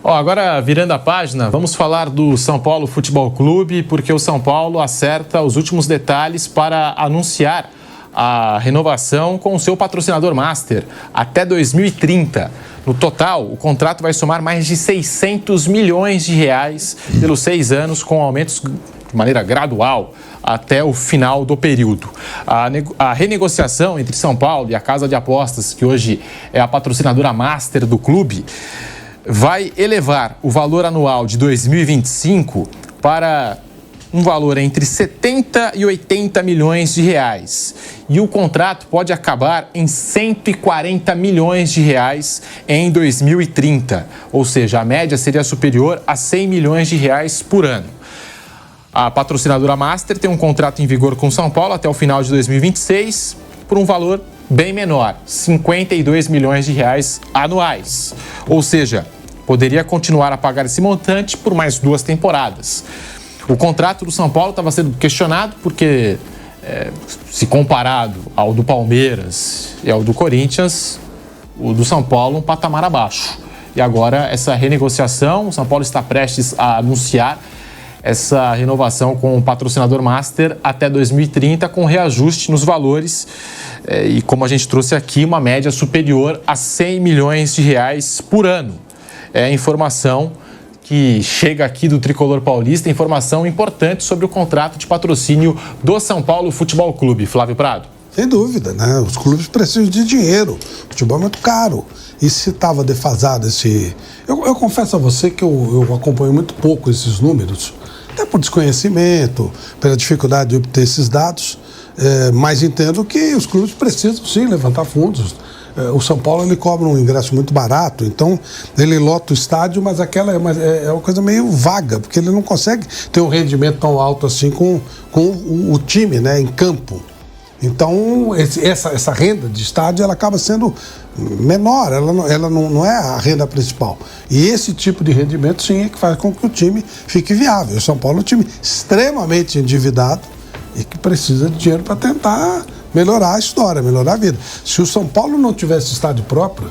Agora, virando a página, vamos falar do São Paulo Futebol Clube, porque o São Paulo acerta os últimos detalhes para anunciar a renovação com o seu patrocinador master até 2030. No total, o contrato vai somar mais de 600 milhões de reais pelos 6 anos, com aumentos de maneira gradual até o final do período. A renegociação entre São Paulo e a Casa de Apostas, que hoje é a patrocinadora master do clube, vai elevar o valor anual de 2025 para um valor entre 70 e 80 milhões de reais. E o contrato pode acabar em 140 milhões de reais em 2030. Ou seja, a média seria superior a 100 milhões de reais por ano. A patrocinadora Master tem um contrato em vigor com São Paulo até o final de 2026 por um valor bem menor, 52 milhões de reais anuais. Ou seja, poderia continuar a pagar esse montante por mais 2 temporadas. O contrato do São Paulo estava sendo questionado porque, se comparado ao do Palmeiras e ao do Corinthians, o do São Paulo um patamar abaixo. E agora essa renegociação, o São Paulo está prestes a anunciar essa renovação com o patrocinador master até 2030, com reajuste nos valores e, como a gente trouxe aqui, uma média superior a 100 milhões de reais por ano. É a informação que chega aqui do Tricolor Paulista, informação importante sobre o contrato de patrocínio do São Paulo Futebol Clube. Flávio Prado. Sem dúvida, né? Os clubes precisam de dinheiro. O futebol é muito caro. E se estava defasado esse... Eu confesso a você que eu acompanho muito pouco esses números, até por desconhecimento, pela dificuldade de obter esses dados, mas entendo que os clubes precisam, sim, levantar fundos. O São Paulo, ele cobra um ingresso muito barato, então ele lota o estádio, mas aquela é uma coisa meio vaga, porque ele não consegue ter um rendimento tão alto assim com o time, né, em campo. Então, essa renda de estádio, ela acaba sendo menor, ela não é a renda principal. E esse tipo de rendimento, sim, é que faz com que o time fique viável. O São Paulo é um time extremamente endividado e que precisa de dinheiro para tentar melhorar a história, melhorar a vida. Se o São Paulo não tivesse estádio próprio,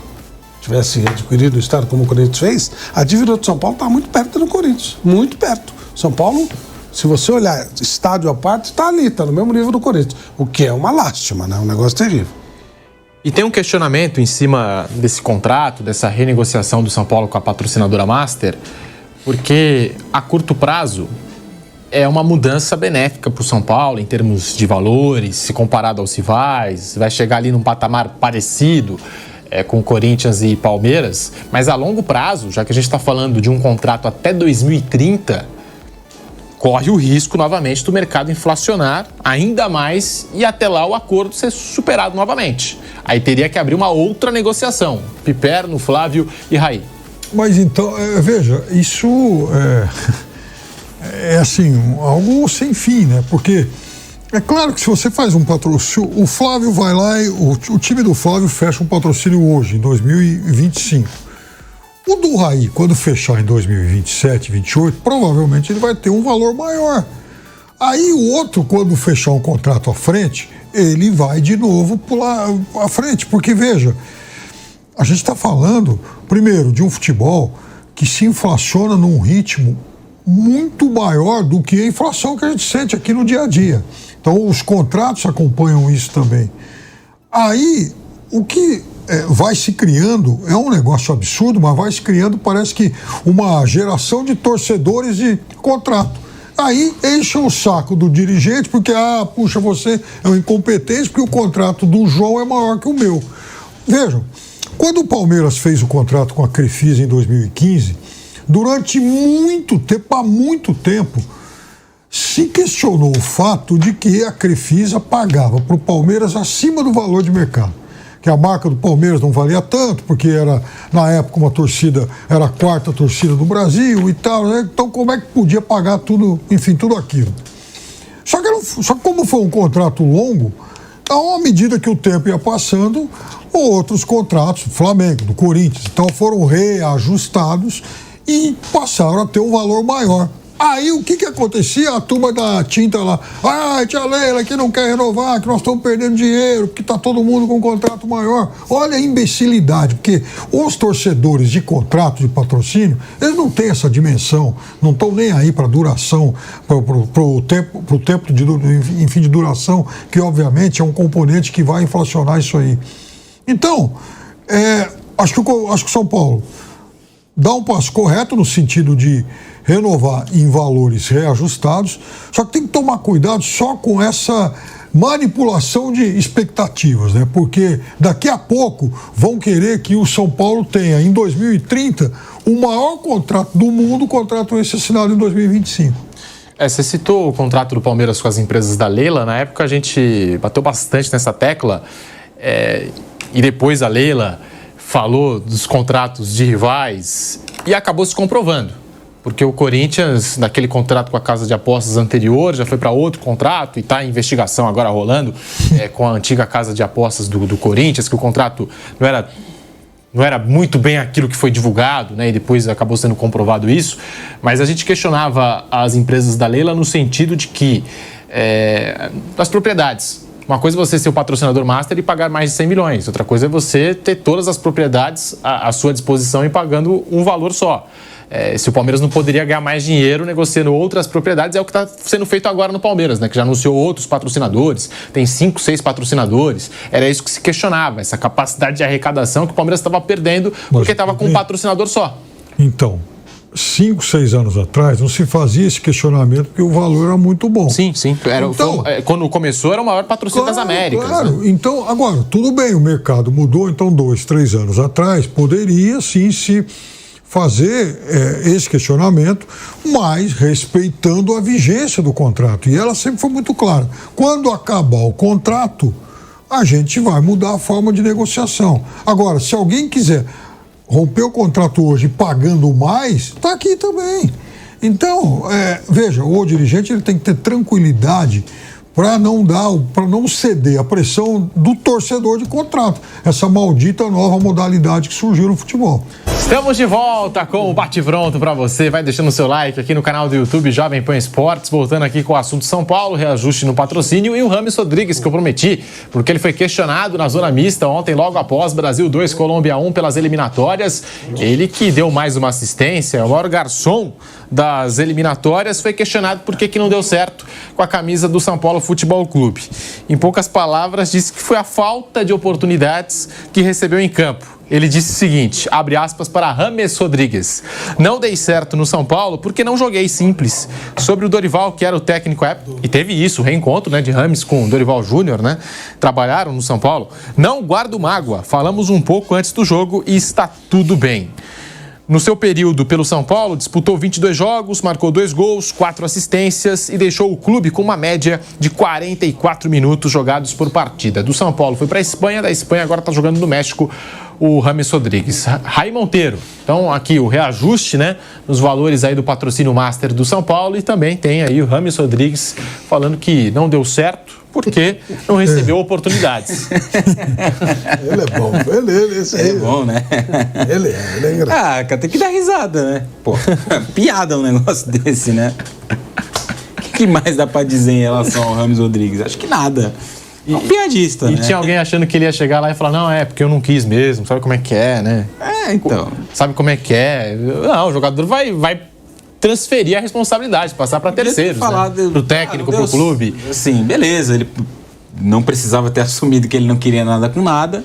tivesse adquirido o estádio como o Corinthians fez, a dívida do São Paulo está muito perto do Corinthians, muito perto. São Paulo, se você olhar estádio à parte, está ali, está no mesmo nível do Corinthians, o que é uma lástima, né? Um negócio terrível. E tem um questionamento em cima desse contrato, dessa renegociação do São Paulo com a patrocinadora Master, porque a curto prazo é uma mudança benéfica para o São Paulo em termos de valores, se comparado aos rivais, vai chegar ali num patamar parecido com Corinthians e Palmeiras, mas a longo prazo, já que a gente está falando de um contrato até 2030, corre o risco novamente do mercado inflacionar ainda mais e até lá o acordo ser superado novamente. Aí teria que abrir uma outra negociação. Piperno, Flávio e Raí. Mas então, veja, isso é assim, algo sem fim, né? Porque é claro que se você faz um patrocínio, o Flávio vai lá e o time do Flávio fecha um patrocínio hoje, em 2025. O do Raí, quando fechar em 2027, 2028, provavelmente ele vai ter um valor maior. Aí o outro, quando fechar um contrato à frente, ele vai de novo pular à frente. Porque, veja, a gente está falando, primeiro, de um futebol que se inflaciona num ritmo muito maior do que a inflação que a gente sente aqui no dia a dia. Então, os contratos acompanham isso também. Aí, o que vai se criando, é um negócio absurdo, mas vai se criando, parece que uma geração de torcedores de contrato. Aí enchem o saco do dirigente, porque, puxa, você é um incompetente, porque o contrato do João é maior que o meu. Vejam, quando o Palmeiras fez o contrato com a Crefisa em 2015, durante muito tempo, há muito tempo, se questionou o fato de que a Crefisa pagava para o Palmeiras acima do valor de mercado. Que a marca do Palmeiras não valia tanto, porque era, na época, uma torcida, era a 4ª torcida do Brasil e tal, né? Então como é que podia pagar tudo, enfim, tudo aquilo? Só que como foi um contrato longo, à medida que o tempo ia passando, outros contratos, do Flamengo, do Corinthians, então foram reajustados e passaram a ter um valor maior. Aí o que acontecia? A turma da tinta lá, tia Leila que não quer renovar, que nós estamos perdendo dinheiro, porque está todo mundo com um contrato maior. Olha a imbecilidade, porque os torcedores de contrato de patrocínio, eles não têm essa dimensão, não estão nem aí para a duração, para o tempo de duração, que obviamente é um componente que vai inflacionar isso aí. Então, acho que o São Paulo dá um passo correto no sentido de renovar em valores reajustados, só que tem que tomar cuidado só com essa manipulação de expectativas, né? Porque daqui a pouco vão querer que o São Paulo tenha, em 2030, o maior contrato do mundo, o contrato esse assinado em 2025. Você citou o contrato do Palmeiras com as empresas da Leila. Na época a gente bateu bastante nessa tecla, e depois a Leila falou dos contratos de rivais e acabou se comprovando. Porque o Corinthians, naquele contrato com a casa de apostas anterior, já foi para outro contrato e está em investigação agora rolando com a antiga casa de apostas do Corinthians, que o contrato não era muito bem aquilo que foi divulgado, né? E depois acabou sendo comprovado isso. Mas a gente questionava as empresas da Leila no sentido de que das propriedades. Uma coisa é você ser o patrocinador master e pagar mais de 100 milhões. Outra coisa é você ter todas as propriedades à sua disposição e pagando um valor só. Se o Palmeiras não poderia ganhar mais dinheiro negociando outras propriedades, é o que está sendo feito agora no Palmeiras, né? Que já anunciou outros patrocinadores, tem 5, 6 patrocinadores. Era isso que se questionava, essa capacidade de arrecadação que o Palmeiras estava perdendo porque estava com um patrocinador só. Então, 5, 6 anos atrás, não se fazia esse questionamento porque o valor era muito bom. Sim. Quando começou, era o maior patrocínio das Américas. Claro. Né? Então, agora, tudo bem, o mercado mudou, então 2, 3 anos atrás, poderia sim se fazer esse questionamento, mas respeitando a vigência do contrato. E ela sempre foi muito clara. Quando acabar o contrato, a gente vai mudar a forma de negociação. Agora, se alguém quiser romper o contrato hoje pagando mais, está aqui também. Então, veja, o dirigente ele tem que ter tranquilidade para não ceder à pressão do torcedor de contrato. Essa maldita nova modalidade que surgiu no futebol. Estamos de volta com o Bate-Pronto para você. Vai deixando o seu like aqui no canal do YouTube Jovem Pan Esportes. Voltando aqui com o assunto São Paulo, reajuste no patrocínio e o James Rodrigues, que eu prometi, porque ele foi questionado na zona mista ontem, logo após Brasil 2, Colômbia 1 pelas eliminatórias. Ele que deu mais uma assistência, o maior garçom das eliminatórias, foi questionado por que não deu certo com a camisa do São Paulo Futebol Clube. Em poucas palavras, disse que foi a falta de oportunidades que recebeu em campo. Ele disse o seguinte, abre aspas para James Rodrigues: não dei certo no São Paulo porque não joguei simples. Sobre o Dorival, que era o técnico à época, e teve isso, o reencontro, né, de James com o Dorival Júnior, né? Trabalharam no São Paulo. Não guardo mágoa, falamos um pouco antes do jogo e está tudo bem. No seu período pelo São Paulo, disputou 22 jogos, marcou 2 gols, 4 assistências e deixou o clube com uma média de 44 minutos jogados por partida. Do São Paulo foi para a Espanha, da Espanha agora está jogando no México o James Rodrigues. Rai Monteiro. Então aqui o reajuste, né, nos valores aí do patrocínio master do São Paulo, e também tem aí o James Rodrigues falando que não deu certo porque não recebeu oportunidades. Ele é bom. Ele é bom, né? Ele é engraçado. Cara, tem que dar risada, né? Pô, piada um negócio desse, né? O que mais dá pra dizer em relação ao James Rodrigues? Acho que nada. É um piadista, né? E tinha alguém achando que ele ia chegar lá e falar, não, porque eu não quis mesmo, sabe como é que é, né? Então. Sabe como é que é? Não, o jogador vai transferir a responsabilidade, passar para terceiros, né? Pro técnico, pro clube. Sim, beleza, ele não precisava ter assumido que ele não queria nada com nada,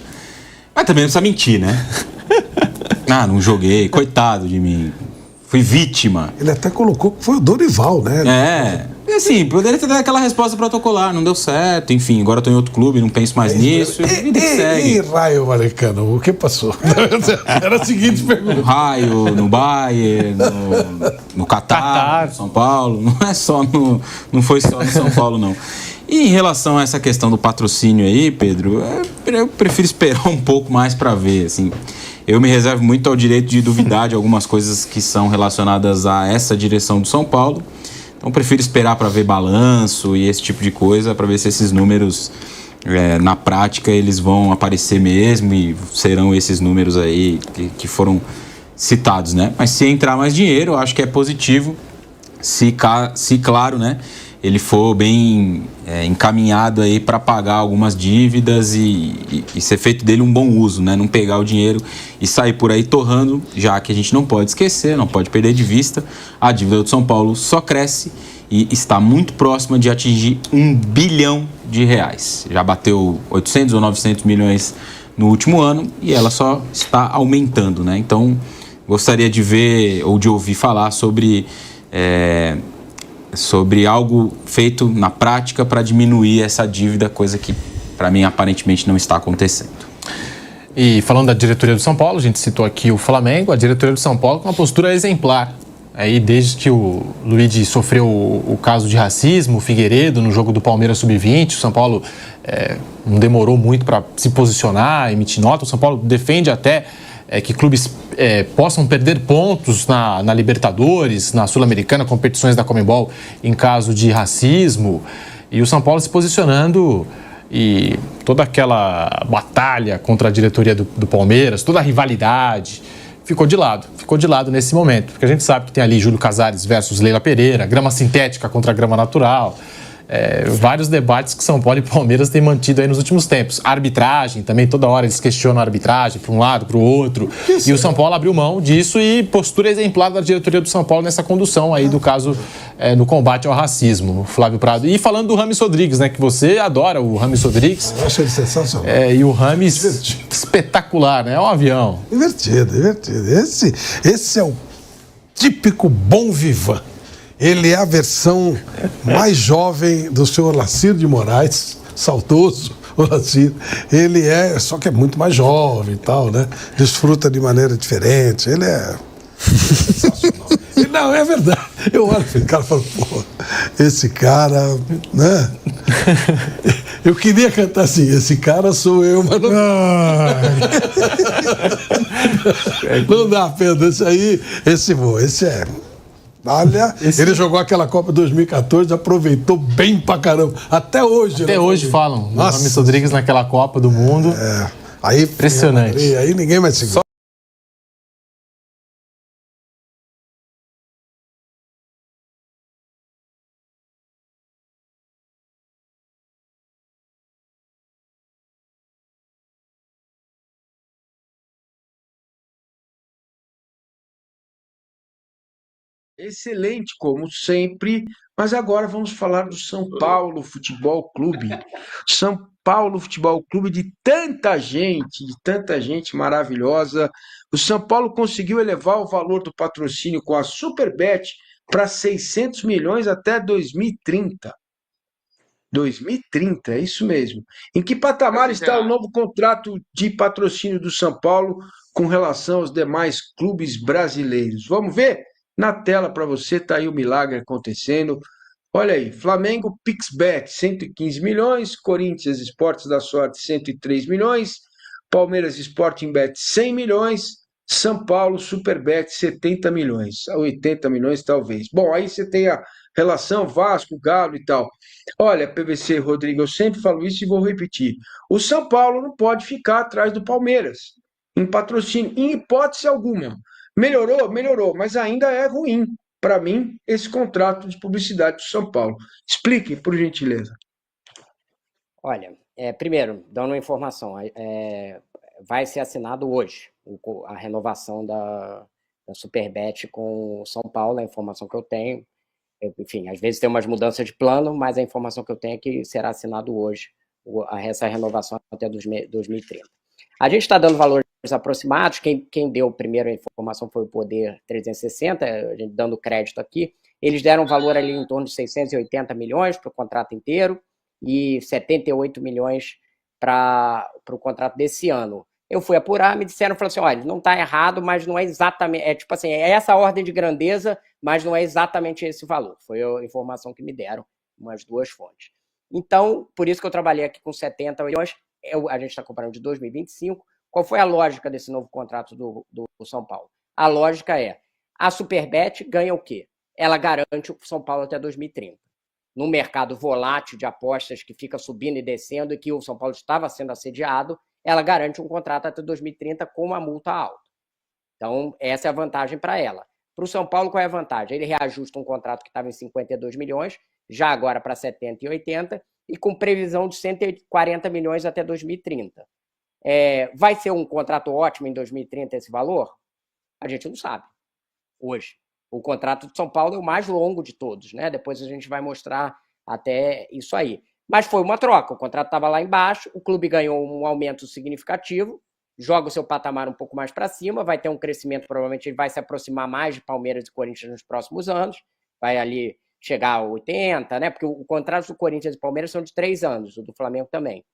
mas também não precisa mentir, né? Não joguei, coitado de mim, fui vítima. Ele até colocou que foi o Dorival, né? Assim, poderia ter dado aquela resposta protocolar, não deu certo, enfim, agora estou em outro clube, não penso mais nisso, vida que segue. E Raio Vallecano, o que passou? Era a seguinte pergunta. No Raio, no Bayern, no Catar, no São Paulo, não foi só no São Paulo, não. E em relação a essa questão do patrocínio aí, Pedro, eu prefiro esperar um pouco mais para ver, assim. Eu me reservo muito ao direito de duvidar de algumas coisas que são relacionadas a essa direção do São Paulo. Então, prefiro esperar para ver balanço e esse tipo de coisa, para ver se esses números, na prática, eles vão aparecer mesmo e serão esses números aí que foram citados, né? Mas se entrar mais dinheiro, eu acho que é positivo. se claro, né, ele for bem encaminhado aí para pagar algumas dívidas e ser feito dele um bom uso, né, não pegar o dinheiro e sair por aí torrando, já que a gente não pode esquecer, não pode perder de vista, a dívida do São Paulo só cresce e está muito próxima de atingir R$1 bilhão. Já bateu 800 ou 900 milhões no último ano e ela só está aumentando, né? Então, gostaria de ver ou de ouvir falar sobre algo feito na prática para diminuir essa dívida, coisa que, para mim, aparentemente não está acontecendo. E falando da diretoria do São Paulo, a gente citou aqui o Flamengo, a diretoria do São Paulo com uma postura exemplar. Aí, desde que o Luigi sofreu o caso de racismo, o Figueiredo, no jogo do Palmeiras Sub-20, o São Paulo não demorou muito para se posicionar, emitir nota. O São Paulo defende até que clubes possam perder pontos na Libertadores, na Sul-Americana, competições da Conmebol, em caso de racismo. E o São Paulo se posicionando e toda aquela batalha contra a diretoria do Palmeiras, toda a rivalidade, ficou de lado nesse momento, porque a gente sabe que tem ali Júlio Casares versus Leila Pereira, grama sintética contra grama natural, vários debates que São Paulo e Palmeiras têm mantido aí nos últimos tempos. A arbitragem, também toda hora eles questionam a arbitragem para um lado, para o outro, e o São Paulo abriu mão disso e postura exemplar da diretoria do São Paulo nessa condução aí do caso no combate ao racismo, Flávio Prado. E falando do Rames Rodrigues, né, que você adora o Rames Rodrigues. Eu acho ele sensacional. E o Rames, espetacular, né? É um avião. Divertido. Esse é o típico bom vivan. Ele é a versão mais jovem do senhor Olacir de Moraes, saudoso Olacir. Ele só que é muito mais jovem e tal, né? Desfruta de maneira diferente. Ele é sensacional. Não, é verdade. Eu olho para o cara e falo, pô, esse cara, né? Eu queria cantar assim, esse cara sou eu, mas não... Não dá, Pedro, esse é... Olha, ele jogou aquela Copa 2014, aproveitou bem pra caramba. Até hoje. Até hoje falam. O Rames Rodrigues naquela Copa do Mundo. Aí, impressionante. Aí ninguém mais segura. Excelente, como sempre, mas agora vamos falar do São Paulo Futebol Clube. São Paulo Futebol Clube de tanta gente maravilhosa. O São Paulo conseguiu elevar o valor do patrocínio com a Superbet para 600 milhões até 2030. 2030, é isso mesmo. Em que patamar está o novo contrato de patrocínio do São Paulo com relação aos demais clubes brasileiros? Vamos ver? Na tela para você, está aí o milagre acontecendo. Olha aí, Flamengo Pixbet, 115 milhões, Corinthians Esportes da Sorte, 103 milhões, Palmeiras Sporting Bet, 100 milhões, São Paulo Superbet, 70 milhões, 80 milhões talvez. Bom, aí você tem a relação Vasco, Galo e tal. Olha, PVC, Rodrigo, eu sempre falo isso e vou repetir. O São Paulo não pode ficar atrás do Palmeiras em patrocínio, em hipótese alguma. Melhorou, mas ainda é ruim, para mim, esse contrato de publicidade do São Paulo. Explique, por gentileza. Olha, primeiro, dando uma informação, vai ser assinado hoje a renovação da Superbet com o São Paulo, a informação que eu tenho. Enfim, às vezes tem umas mudanças de plano, mas a informação que eu tenho é que será assinado hoje essa renovação até 2030. A gente está dando valores aproximados, quem deu a primeira informação foi o Poder 360, a gente dando crédito aqui, eles deram um valor ali em torno de 680 milhões para o contrato inteiro e 78 milhões para o contrato desse ano. Eu fui apurar, me disseram, falaram assim, olha, não está errado, mas não é exatamente, tipo assim, é essa ordem de grandeza, mas não é exatamente esse valor. Foi a informação que me deram, umas duas fontes. Então, por isso que eu trabalhei aqui com 70 milhões, a gente está comparando de 2025. Qual foi a lógica desse novo contrato do São Paulo? A lógica é, a Superbet ganha o quê? Ela garante o São Paulo até 2030. Num mercado volátil de apostas que fica subindo e descendo e que o São Paulo estava sendo assediado, ela garante um contrato até 2030 com uma multa alta. Então, essa é a vantagem para ela. Para o São Paulo, qual é a vantagem? Ele reajusta um contrato que estava em 52 milhões, já agora para 70 e 80, e com previsão de 140 milhões até 2030. Vai ser um contrato ótimo em 2030 esse valor? A gente não sabe, hoje. O contrato de São Paulo é o mais longo de todos, né? Depois a gente vai mostrar até isso aí. Mas foi uma troca, o contrato estava lá embaixo, o clube ganhou um aumento significativo, joga o seu patamar um pouco mais para cima, vai ter um crescimento, provavelmente ele vai se aproximar mais de Palmeiras e Corinthians nos próximos anos, vai ali chegar a 80, né? Porque o contrato do Corinthians e Palmeiras são de 3 anos, o do Flamengo também.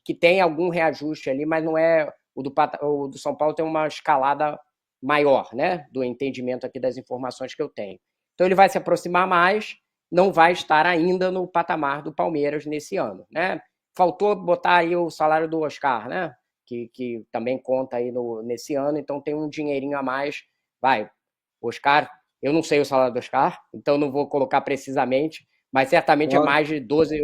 Que tem algum reajuste ali, mas não é... O do São Paulo tem uma escalada maior, né? Do entendimento aqui das informações que eu tenho. Então ele vai se aproximar mais, não vai estar ainda no patamar do Palmeiras nesse ano, né? Faltou botar aí o salário do Oscar, né? Que também conta aí nesse ano, então tem um dinheirinho a mais. Vai, Oscar, eu não sei o salário do Oscar, então não vou colocar precisamente, mas certamente é mais de 12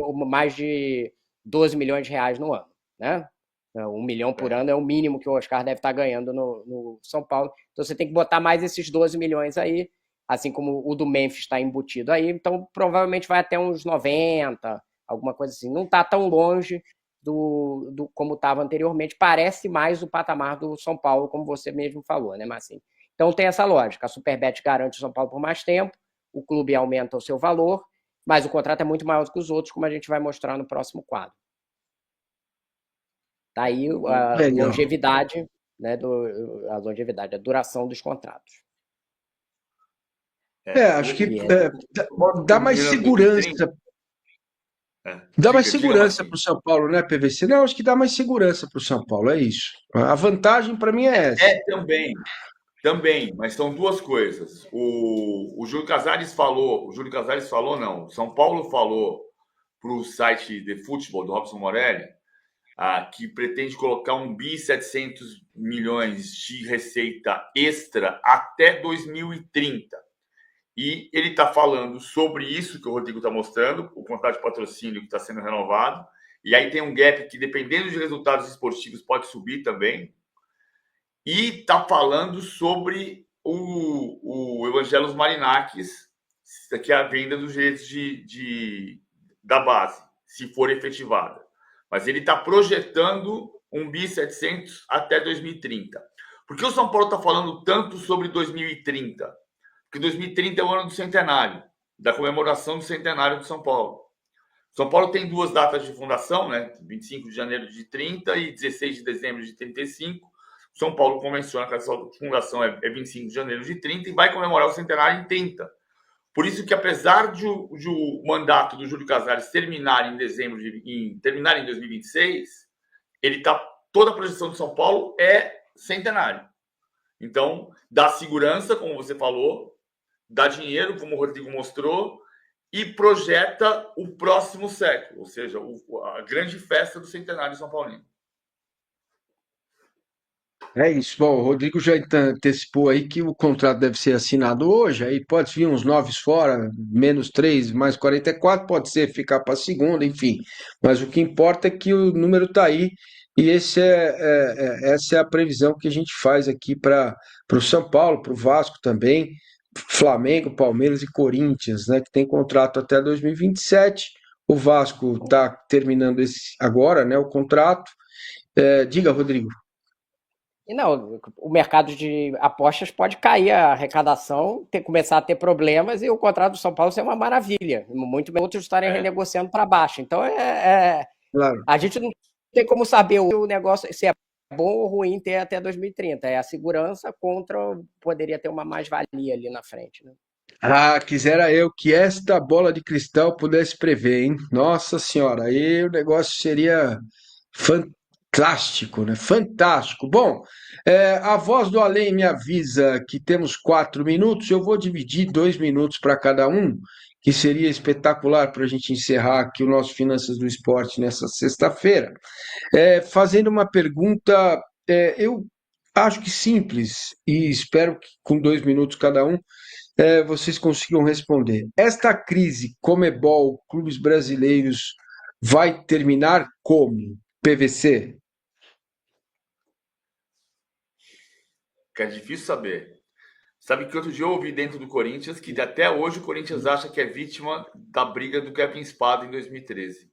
milhões de reais no ano, né? 1 milhão por ano é o mínimo que o Oscar deve estar ganhando no São Paulo. Então você tem que botar mais esses 12 milhões aí, assim como o do Memphis está embutido aí, então provavelmente vai até uns 90, alguma coisa assim. Não está tão longe do como estava anteriormente, parece mais o patamar do São Paulo, como você mesmo falou, né, Marcinho? Então tem essa lógica, a Superbet garante o São Paulo por mais tempo, o clube aumenta o seu valor, mas o contrato é muito maior do que os outros, como a gente vai mostrar no próximo quadro. Tá aí a longevidade, né, a duração dos contratos. Acho que dá mais segurança. Dá mais segurança para o São Paulo, né, PVC? Não, acho que dá mais segurança para o São Paulo, é isso. A vantagem para mim é essa. Também, mas são duas coisas. O Júlio Casares falou, não, o São Paulo falou para o site de futebol do Robson Morelli, que pretende colocar 1.700 bilhões de receita extra até 2030. E ele está falando sobre isso que o Rodrigo está mostrando, o contrato de patrocínio que está sendo renovado. E aí tem um gap que, dependendo de resultados esportivos, pode subir também. E está falando sobre o Evangelos Marinakis, que é a venda dos direitos da base, se for efetivada. Mas ele está projetando 1.700 até 2030. Por que o São Paulo está falando tanto sobre 2030? Porque 2030 é o ano do centenário, da comemoração do centenário de São Paulo. São Paulo tem 2 datas de fundação, né? 25 de janeiro de 30 e 16 de dezembro de 35. São Paulo convenciona que essa fundação é 25 de janeiro de 30 e vai comemorar o centenário em 30. Por isso que, apesar de o mandato do Júlio Casares terminar em 2026, toda a projeção de São Paulo é centenário. Então, dá segurança, como você falou, dá dinheiro, como o Rodrigo mostrou, e projeta o próximo século, ou seja, a grande festa do centenário de São Paulino. É isso. Bom, o Rodrigo já antecipou aí que o contrato deve ser assinado hoje, aí pode vir uns 9 fora, menos 3, mais 44, pode ser ficar para a segunda, enfim. Mas o que importa é que o número está aí e essa é a previsão que a gente faz aqui para o São Paulo, para o Vasco também, Flamengo, Palmeiras e Corinthians, né, que tem contrato até 2027. O Vasco está terminando agora, né, o contrato. Diga, Rodrigo. E não, o mercado de apostas pode cair a arrecadação, começar a ter problemas e o contrato do São Paulo ser uma maravilha. Muito bem, outros estarem renegociando para baixo. Então, Claro. A gente não tem como saber o negócio, se é bom ou ruim ter até 2030. É a segurança contra, poderia ter uma mais-valia ali na frente, né? Quisera eu que esta bola de cristal pudesse prever, hein? Nossa Senhora, aí o negócio seria fantástico, né? Fantástico. Bom, a voz do além me avisa que temos 4 minutos. Eu vou dividir 2 minutos para cada um, que seria espetacular para a gente encerrar aqui o nosso Finanças do Esporte nessa sexta-feira. Fazendo uma pergunta, eu acho que simples, e espero que com 2 minutos cada um, vocês consigam responder. Esta crise Comebol, clubes brasileiros, vai terminar como? PVC? Que é difícil saber. Sabe que outro dia eu ouvi dentro do Corinthians que até hoje o Corinthians acha que é vítima da briga do Kevin Spada em 2013.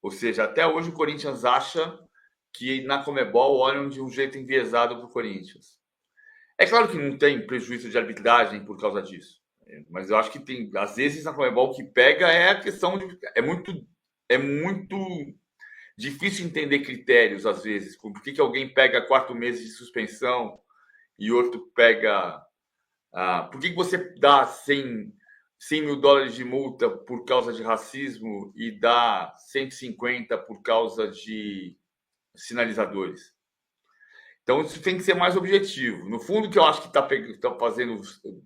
Ou seja, até hoje o Corinthians acha que na Conmebol olham de um jeito enviesado para o Corinthians. É claro que não tem prejuízo de arbitragem por causa disso. Mas eu acho que tem, às vezes, na Conmebol, o que pega é a questão de... É muito difícil entender critérios, às vezes. Por que alguém pega 4 meses de suspensão e outro pega... por que você dá 100 mil dólares de multa por causa de racismo e dá 150 por causa de sinalizadores? Então, isso tem que ser mais objetivo. No fundo, o que eu acho que está fazendo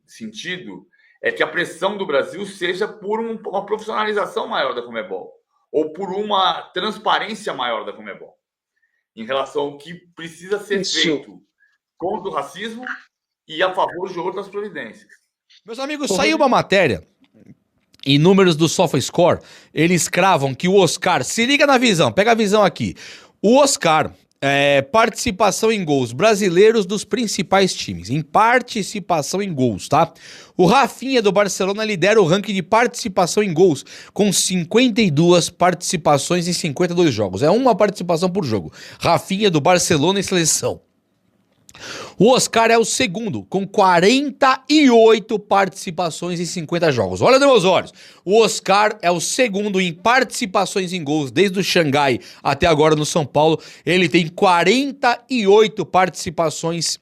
sentido é que a pressão do Brasil seja por uma profissionalização maior da Conmebol ou por uma transparência maior da Conmebol em relação ao que precisa ser feito contra o racismo e a favor de outras providências. Meus amigos, saiu uma matéria em números do SofaScore, eles cravam que o Oscar, se liga na visão, pega a visão aqui, o Oscar... participação em gols brasileiros dos principais times, em participação em gols, tá? O Rafinha do Barcelona lidera o ranking de participação em gols, com 52 participações em 52 jogos. É uma participação por jogo. Rafinha do Barcelona em seleção. O Oscar é o segundo, com 48 participações em 50 jogos. Olha nos meus olhos. O Oscar é o segundo em participações em gols, desde o Xangai até agora no São Paulo. Ele tem 48 participações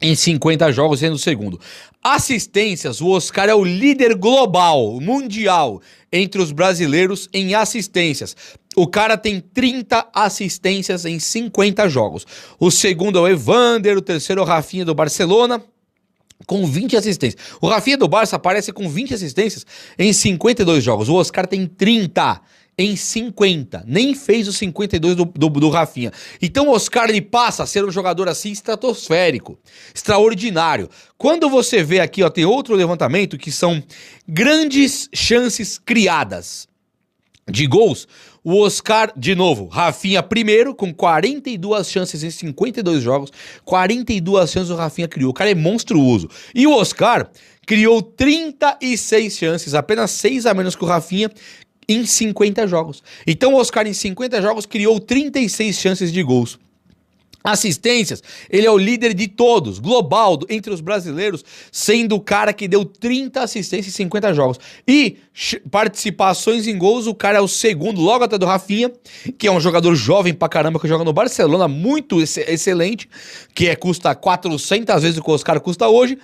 em 50 jogos, sendo o segundo. Assistências, o Oscar é o líder global, mundial, entre os brasileiros em assistências. O cara tem 30 assistências em 50 jogos. O segundo é o Evander, o terceiro é o Rafinha do Barcelona, com 20 assistências. O Rafinha do Barça aparece com 20 assistências em 52 jogos. O Oscar tem 30 em 50. Nem fez os 52 do Rafinha. Então o Oscar, ele passa a ser um jogador assim estratosférico, extraordinário. Quando você vê aqui, ó, tem outro levantamento que são grandes chances criadas de gols. O Oscar, de novo, Rafinha primeiro, com 42 chances em 52 jogos. 42 chances o Rafinha criou. O cara é monstruoso. E o Oscar criou 36 chances, apenas 6 a menos que o Rafinha, em 50 jogos. Então o Oscar, em 50 jogos, criou 36 chances de gols. Assistências, ele é o líder de todos, global, entre os brasileiros, sendo o cara que deu 30 assistências em 50 jogos. E participações em gols, o cara é o segundo, logo até do Rafinha, que é um jogador jovem pra caramba, que joga no Barcelona, muito excelente, que custa 400 vezes o que o Oscar custa hoje.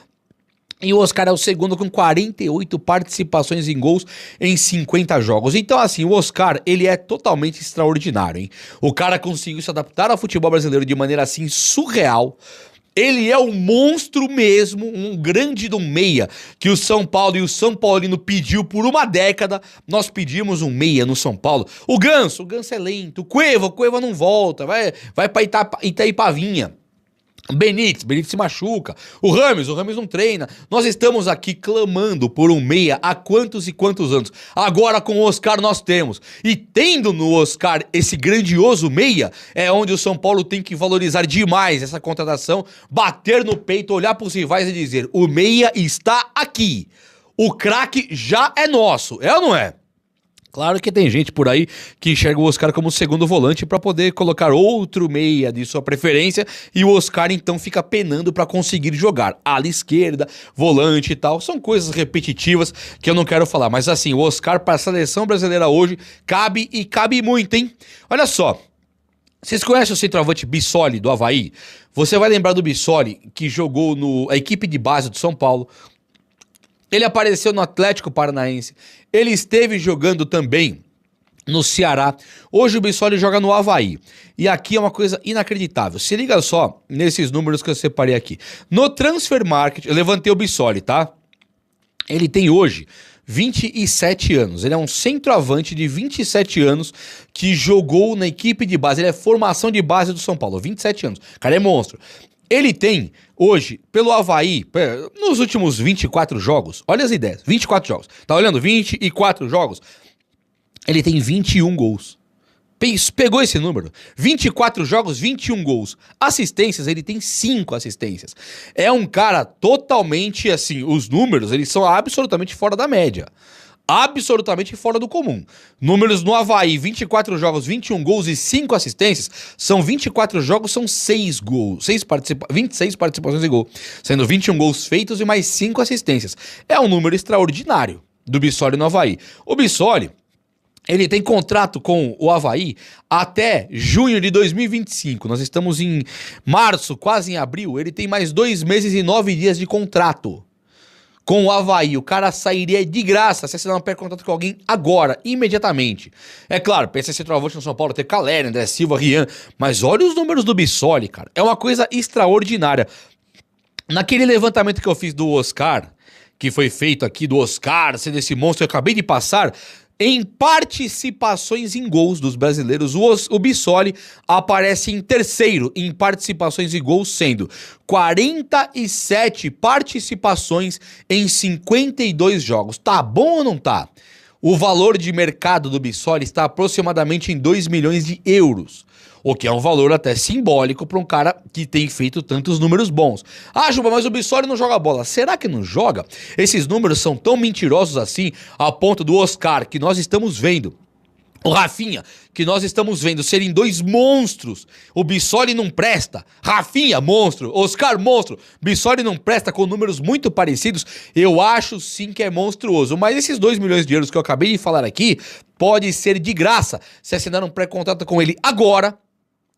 E o Oscar é o segundo com 48 participações em gols em 50 jogos. Então, assim, o Oscar, ele é totalmente extraordinário, hein? O cara conseguiu se adaptar ao futebol brasileiro de maneira, assim, surreal. Ele é um monstro mesmo, um grande do meia, que o São Paulo e o São Paulino pediu por uma década. Nós pedimos um meia no São Paulo. O Ganso é lento. O Cueva não volta, vai pra Itaipavinha. Benítez se machuca. O Rames não treina. Nós estamos aqui clamando por um meia há quantos e quantos anos. Agora com o Oscar nós temos. E tendo no Oscar esse grandioso meia, é onde o São Paulo tem que valorizar demais essa contratação, bater no peito, olhar para os rivais e dizer: o meia está aqui. O craque já é nosso. É ou não é? Claro que tem gente por aí que enxerga o Oscar como segundo volante para poder colocar outro meia de sua preferência, e o Oscar então fica penando para conseguir jogar ala esquerda, volante e tal. São coisas repetitivas que eu não quero falar, mas assim, o Oscar para a seleção brasileira hoje cabe, e cabe muito, hein? Olha só, vocês conhecem o centroavante Bissoli do Avaí? Você vai lembrar do Bissoli, que jogou na equipe de base do São Paulo. Ele apareceu no Atlético Paranaense. Ele esteve jogando também no Ceará. Hoje o Bissoli joga no Avaí. E aqui é uma coisa inacreditável. Se liga só nesses números que eu separei aqui. No Transfer Market, eu levantei o Bissoli, tá? Ele tem hoje 27 anos. Ele é um centroavante de 27 anos que jogou na equipe de base. Ele é formação de base do São Paulo. 27 anos. O cara é monstro. Ele tem, hoje, pelo Avaí, nos últimos 24 jogos, olha as ideias, 24 jogos. Tá olhando? 24 jogos. Ele tem 21 gols. Pegou esse número. 24 jogos, 21 gols. Assistências, ele tem 5 assistências. É um cara totalmente, assim, os números, eles são absolutamente fora da média. Absolutamente fora do comum. Números no Avaí, 24 jogos, 21 gols e 5 assistências. São 24 jogos, são 6 gols. 26 participações em gol. Sendo 21 gols feitos e mais 5 assistências. É um número extraordinário do Bissoli no Avaí. O Bissoli, ele tem contrato com o Avaí até junho de 2025. Nós estamos em março, quase em abril. Ele tem mais 2 meses e 9 dias de contrato com o Avaí. O cara sairia de graça se assinar um pré-contrato com alguém agora, imediatamente. É claro, pensa em centroavante no São Paulo, ter Caleri, André Silva, Rian. Mas olha os números do Bissoli, cara. É uma coisa extraordinária. Naquele levantamento que eu fiz do Oscar, que foi feito aqui do Oscar, sendo esse monstro que eu acabei de passar, em participações em gols dos brasileiros, o Bissoli aparece em terceiro em participações em gols, sendo 47 participações em 52 jogos. Tá bom ou não tá? O valor de mercado do Bissoli está aproximadamente em 2 milhões de euros. O que é um valor até simbólico para um cara que tem feito tantos números bons. Ah, Juba, mas o Bissoli não joga bola. Será que não joga? Esses números são tão mentirosos assim, a ponto do Oscar, que nós estamos vendo, o Rafinha, que nós estamos vendo serem 2 monstros. O Bissoli não presta. Rafinha, monstro. Oscar, monstro. Bissoli não presta, com números muito parecidos. Eu acho sim que é monstruoso. Mas esses 2 milhões de euros que eu acabei de falar aqui, pode ser de graça se assinar um pré-contrato com ele agora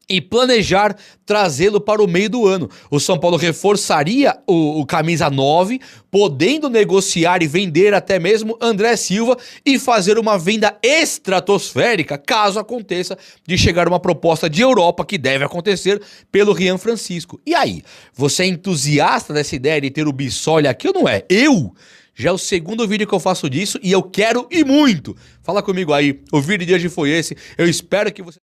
e planejar trazê-lo para o meio do ano. O São Paulo reforçaria o camisa 9, podendo negociar e vender até mesmo André Silva e fazer uma venda estratosférica, caso aconteça de chegar uma proposta de Europa, que deve acontecer, pelo Rian Francisco. E aí, você é entusiasta dessa ideia de ter o Bissoli aqui ou não é? Já é o segundo vídeo que eu faço disso e eu quero e muito. Fala comigo aí, o vídeo de hoje foi esse. Eu espero que você...